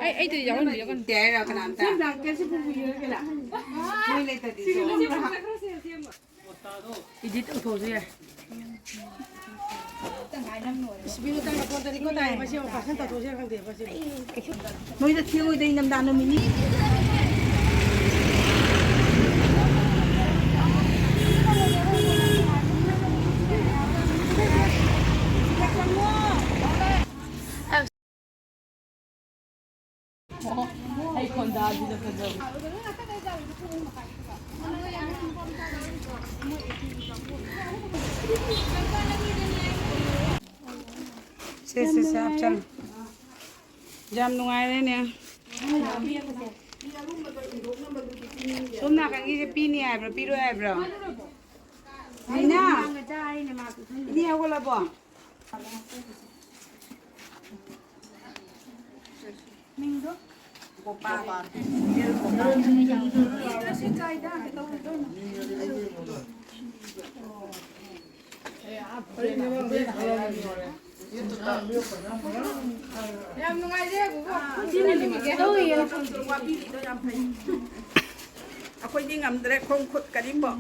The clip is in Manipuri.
Ai thì giống như con trẻ rồi cái làm ta mới lấy tới đi Idi tự thổ gì à? mới được thiêu đây nằm đàn nó mình Ai con da di da cosa? से आप चल जाम नुआई रहे ने सोमना का ये पीनी है ब्रो पीरो है ब्रो नीना ini aku lah bang minggu Kopa. Yam nungai dia buka. Sini ni kita tahu ya. Aku ini ngam direct kong kut karimbo.